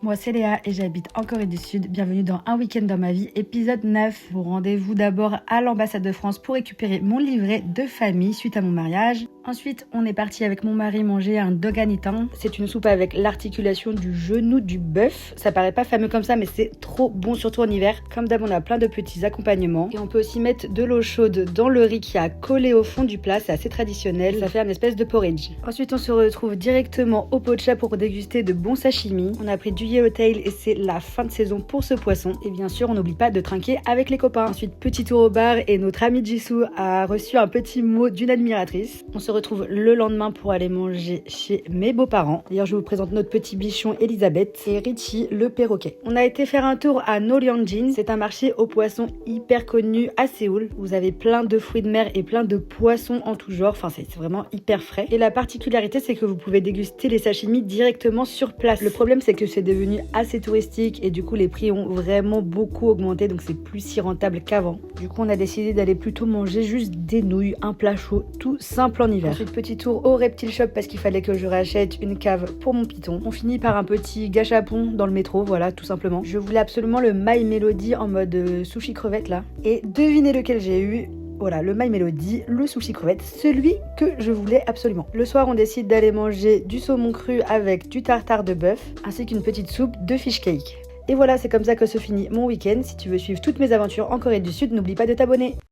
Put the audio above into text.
Moi c'est Léa et j'habite en Corée du Sud. Bienvenue dans Un week-end dans ma vie, épisode 9. Vous rendez-vous d'abord à l'ambassade de France pour récupérer mon livret de famille suite à mon mariage. Ensuite, on est parti avec mon mari manger un doganitan. C'est une soupe avec l'articulation du genou du bœuf. Ça paraît pas fameux comme ça, mais c'est trop bon, surtout en hiver. Comme d'hab, on a plein de petits accompagnements. Et on peut aussi mettre de l'eau chaude dans le riz qui a collé au fond du plat. C'est assez traditionnel. Ça fait un espèce de porridge. Ensuite, on se retrouve directement au Pocha pour déguster de bons sashimi. On a pris du yellowtail et c'est la fin de saison pour ce poisson. Et bien sûr, on n'oublie pas de trinquer avec les copains. Ensuite, petit tour au bar et notre ami Jisoo a reçu un petit mot d'une admiratrice. On se retrouve le lendemain pour aller manger chez mes beaux-parents. D'ailleurs, je vous présente notre petit bichon Elisabeth et Richie, le perroquet. On a été faire un tour à Noryeongjin. C'est un marché aux poissons hyper connu à Séoul. Vous avez plein de fruits de mer et plein de poissons en tout genre. Enfin, c'est vraiment hyper frais. Et la particularité, c'est que vous pouvez déguster les sashimi directement sur place. Le problème, c'est que c'est devenu assez touristique et du coup, les prix ont vraiment beaucoup augmenté. Donc, c'est plus si rentable qu'avant. Du coup, on a décidé d'aller plutôt manger juste des nouilles, un plat chaud, tout simple en hiver. Ensuite, petit tour au Reptile Shop parce qu'il fallait que je rachète une cave pour mon python. On finit par un petit gâchapon dans le métro, voilà, tout simplement. Je voulais absolument le My Melody en mode sushi crevette là. Et devinez lequel j'ai eu. Voilà, le My Melody, le sushi crevette, celui que je voulais absolument. Le soir, on décide d'aller manger du saumon cru avec du tartare de bœuf, ainsi qu'une petite soupe de fish cake. Et voilà, c'est comme ça que se finit mon week-end. Si tu veux suivre toutes mes aventures en Corée du Sud, n'oublie pas de t'abonner.